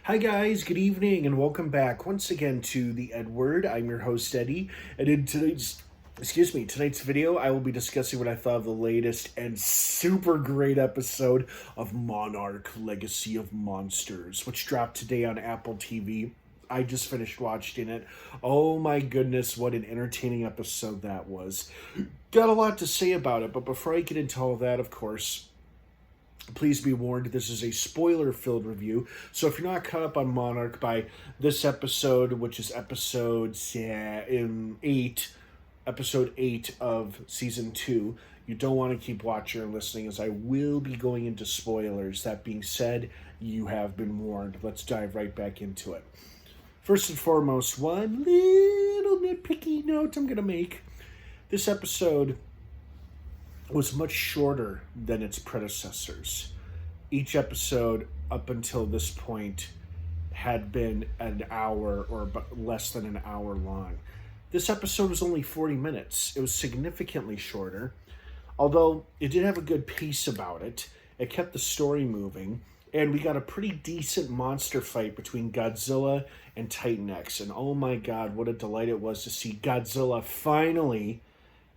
Hi guys, good evening, and welcome back once again to the EdWord. I'm your host Eddie, and in tonight's video, I will be discussing what I thought of the latest and super great episode of Monarch: Legacy of Monsters, which dropped today on Apple TV. I just finished watching it. Oh my goodness, what an entertaining episode that was. Got a lot to say about it, but before I get into all that, of course, please be warned, this is a spoiler-filled review, so if you're not caught up on Monarch by this episode, which is episode 8 of Season 2, you don't want to keep watching or listening, as I will be going into spoilers. That being said, you have been warned. Let's dive right back into it. First and foremost, one little nitpicky note I'm going to make. This episode was much shorter than its predecessors. Each episode up until this point had been an hour or less than an hour long. This episode was only 40 minutes. It was significantly shorter, although it did have a good pace about it. It kept the story moving, and we got a pretty decent monster fight between Godzilla and Titan X. And oh my god, what a delight it was to see Godzilla finally,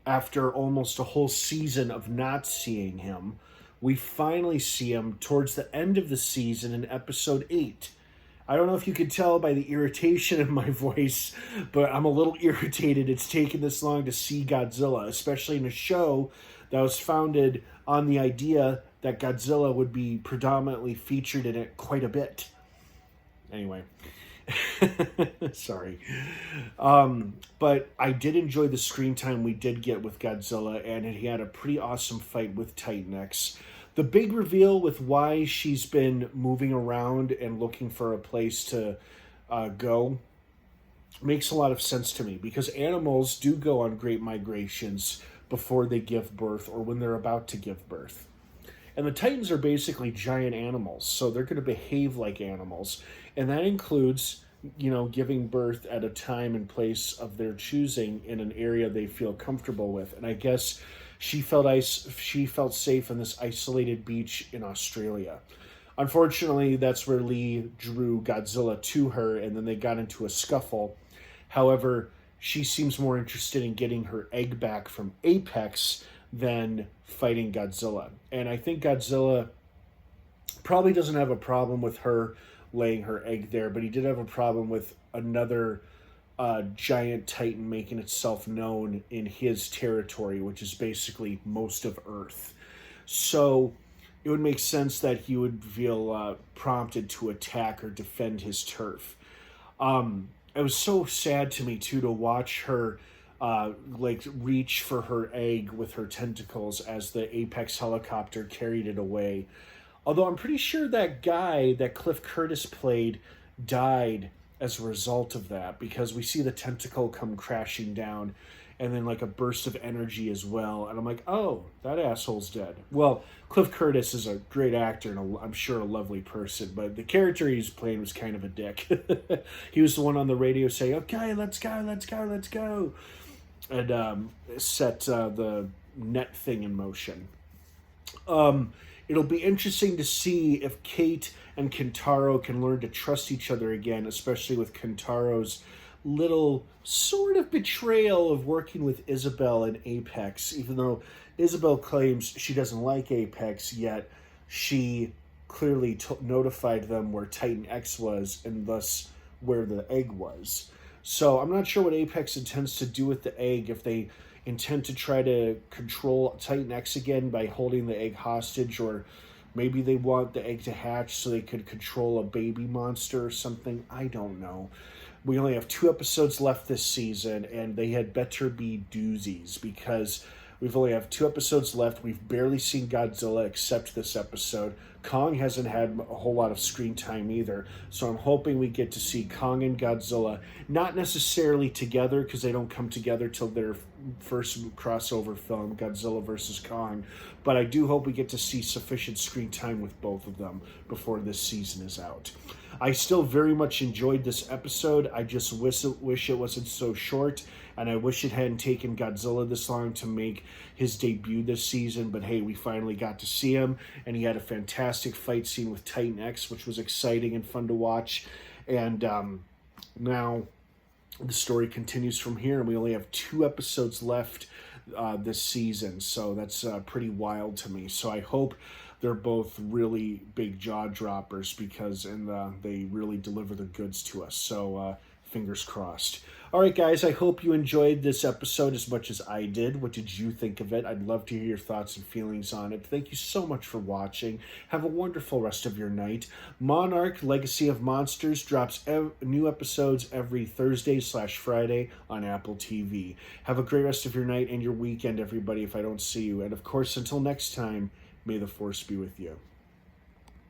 after almost a whole season of not seeing him, we finally see him towards the end of the season in episode 8. I don't know if you could tell by the irritation in my voice, but I'm a little irritated it's taken this long to see Godzilla, especially in a show that was founded on the idea that Godzilla would be predominantly featured in it quite a bit. Anyway. Sorry. But I did enjoy the screen time we did get with Godzilla, and he had a pretty awesome fight with Titan X. The big reveal with why she's been moving around and looking for a place to go makes a lot of sense to me, because animals do go on great migrations before they give birth or when they're about to give birth. And the Titans are basically giant animals, so they're going to behave like animals. And that includes, giving birth at a time and place of their choosing in an area they feel comfortable with. And I guess she felt safe in this isolated beach in Australia. Unfortunately, that's where Lee drew Godzilla to her, and then they got into a scuffle. However, she seems more interested in getting her egg back from Apex than fighting Godzilla. And I think Godzilla probably doesn't have a problem with her laying her egg there, but he did have a problem with another giant titan making itself known in his territory, which is basically most of Earth. So it would make sense that he would feel prompted to attack or defend his turf. It was so sad to me, too, to watch her reach for her egg with her tentacles as the Apex helicopter carried it away. Although I'm pretty sure that guy that Cliff Curtis played died as a result of that, because we see the tentacle come crashing down and then like a burst of energy as well. And I'm like, oh, that asshole's dead. Well, Cliff Curtis is a great actor and I'm sure a lovely person, but the character he's playing was kind of a dick. He was the one on the radio saying, okay, let's go. And set the net thing in motion. It'll be interesting to see if Kate and Kentaro can learn to trust each other again, especially with Kentaro's little sort of betrayal of working with Isabel in Apex. Even though Isabel claims she doesn't like Apex, yet she clearly notified them where Titan X was and thus where the egg was. So I'm not sure what Apex intends to do with the egg, if they intend to try to control Titan X again by holding the egg hostage, or maybe they want the egg to hatch so they could control a baby monster or something. I don't know. We only have 2 episodes left this season, and they had better be doozies, because we've only have 2 episodes left. We've barely seen Godzilla except this episode. Kong hasn't had a whole lot of screen time either, so I'm hoping we get to see Kong and Godzilla, not necessarily together, because they don't come together till their first crossover film, Godzilla vs. Kong, but I do hope we get to see sufficient screen time with both of them before this season is out. I still very much enjoyed this episode. I just wish it wasn't so short, and I wish it hadn't taken Godzilla this long to make his debut this season. But hey, we finally got to see him, and he had a fantastic fight scene with Titan X, which was exciting and fun to watch. And now the story continues from here, and we only have 2 episodes left this season, so that's pretty wild to me. So I hope they're both really big jaw droppers, because they really deliver the goods to us. So fingers crossed. All right, guys, I hope you enjoyed this episode as much as I did. What did you think of it? I'd love to hear your thoughts and feelings on it. Thank you so much for watching. Have a wonderful rest of your night. Monarch, Legacy of Monsters drops new episodes every Thursday/Friday on Apple TV. Have a great rest of your night and your weekend, everybody, if I don't see you. And of course, until next time, may the Force be with you.